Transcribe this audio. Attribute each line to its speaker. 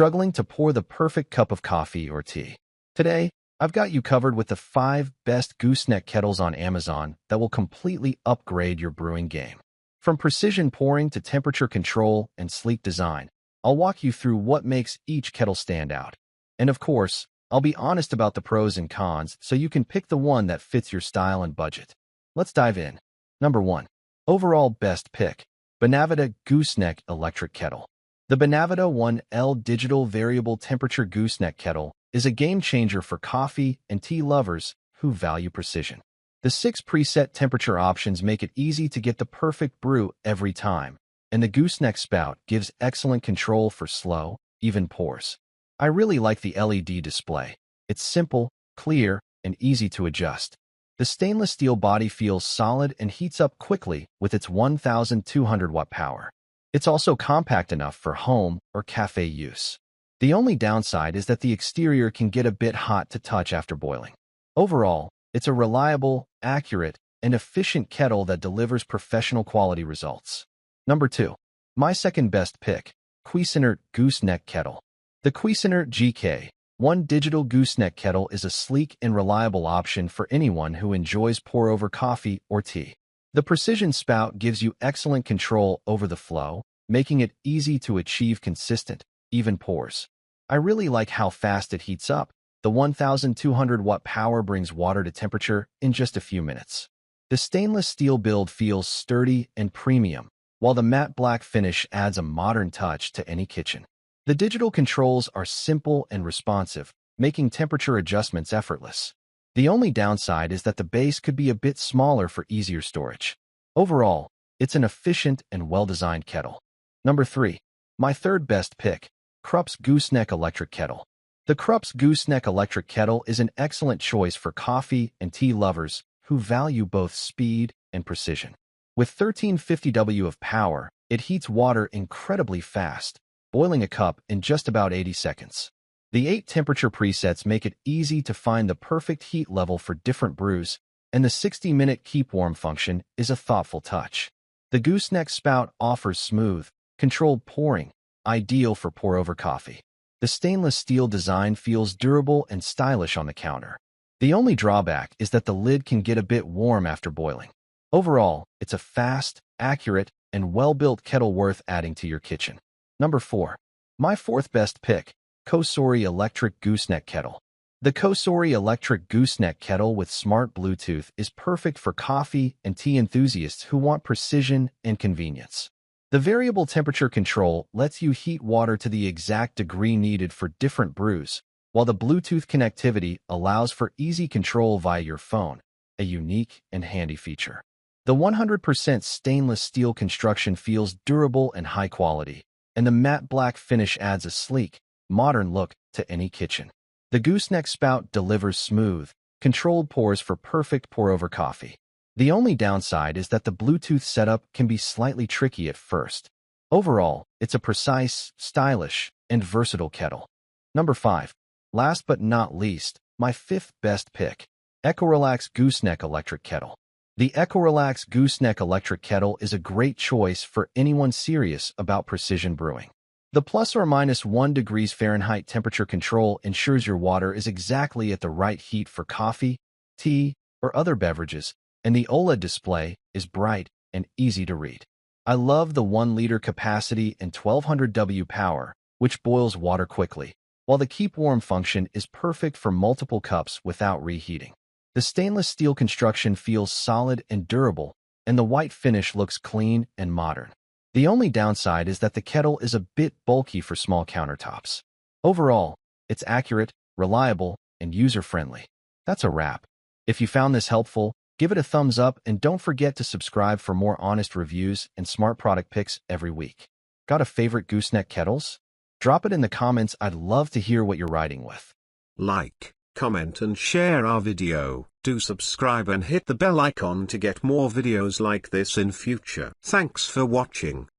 Speaker 1: Struggling to pour the perfect cup of coffee or tea? Today, I've got you covered with the 5 best gooseneck kettles on Amazon that will completely upgrade your brewing game. From precision pouring to temperature control and sleek design, I'll walk you through what makes each kettle stand out. And of course, I'll be honest about the pros and cons so you can pick the one that fits your style and budget. Let's dive in. Number 1. Overall best pick. Bonavita Gooseneck Electric Kettle. The Bonavita 1L Digital Variable Temperature Gooseneck Kettle is a game-changer for coffee and tea lovers who value precision. The 6 preset temperature options make it easy to get the perfect brew every time, and the gooseneck spout gives excellent control for slow, even pours. I really like the LED display. It's simple, clear, and easy to adjust. The stainless steel body feels solid and heats up quickly with its 1,200-watt power. It's also compact enough for home or cafe use. The only downside is that the exterior can get a bit hot to touch after boiling. Overall, it's a reliable, accurate, and efficient kettle that delivers professional quality results. Number 2. My second best pick, Gooseneck Gooseneck Kettle. The Gooseneck GK1 Digital Gooseneck Kettle is a sleek and reliable option for anyone who enjoys pour-over coffee or tea. The precision spout gives you excellent control over the flow, making it easy to achieve consistent, even pours. I really like how fast it heats up. The 1,200-watt power brings water to temperature in just a few minutes. The stainless steel build feels sturdy and premium, while the matte black finish adds a modern touch to any kitchen. The digital controls are simple and responsive, making temperature adjustments effortless. The only downside is that the base could be a bit smaller for easier storage. Overall, it's an efficient and well-designed kettle. Number 3. My third best pick, Krups Gooseneck Electric Kettle. The Krups Gooseneck Electric Kettle is an excellent choice for coffee and tea lovers who value both speed and precision. With 1350 W of power, it heats water incredibly fast, boiling a cup in just about 80 seconds. The 8 temperature presets make it easy to find the perfect heat level for different brews, and the 60-minute keep warm function is a thoughtful touch. The gooseneck spout offers smooth, controlled pouring, ideal for pour-over coffee. The stainless steel design feels durable and stylish on the counter. The only drawback is that the lid can get a bit warm after boiling. Overall, it's a fast, accurate, and well-built kettle worth adding to your kitchen. Number 4. My fourth best pick, Gooseneck Electric Gooseneck Kettle. The Gooseneck Electric Gooseneck Kettle with smart Bluetooth is perfect for coffee and tea enthusiasts who want precision and convenience. The variable temperature control lets you heat water to the exact degree needed for different brews, while the Bluetooth connectivity allows for easy control via your phone, a unique and handy feature. The 100% stainless steel construction feels durable and high quality, and the matte black finish adds a sleek, modern look to any kitchen. The gooseneck spout delivers smooth, controlled pours for perfect pour-over coffee. The only downside is that the Bluetooth setup can be slightly tricky at first. Overall, it's a precise, stylish, and versatile kettle. Number 5. Last but not least, my fifth best pick, EcoRelax Gooseneck Electric Kettle. The EcoRelax Gooseneck Electric Kettle is a great choice for anyone serious about precision brewing. The plus or minus 1 degrees Fahrenheit temperature control ensures your water is exactly at the right heat for coffee, tea, or other beverages, and the OLED display is bright and easy to read. I love the 1-liter capacity and 1200 W power, which boils water quickly, while the keep warm function is perfect for multiple cups without reheating. The stainless steel construction feels solid and durable, and the white finish looks clean and modern. The only downside is that the kettle is a bit bulky for small countertops. Overall, it's accurate, reliable, and user-friendly. That's a wrap. If you found this helpful, give it a thumbs up and don't forget to subscribe for more honest reviews and smart product picks every week. Got a favorite gooseneck kettles? Drop it in the comments. I'd love to hear what you're riding with.
Speaker 2: Like, comment and share our video. Do subscribe and hit the bell icon to get more videos like this in future. Thanks for watching.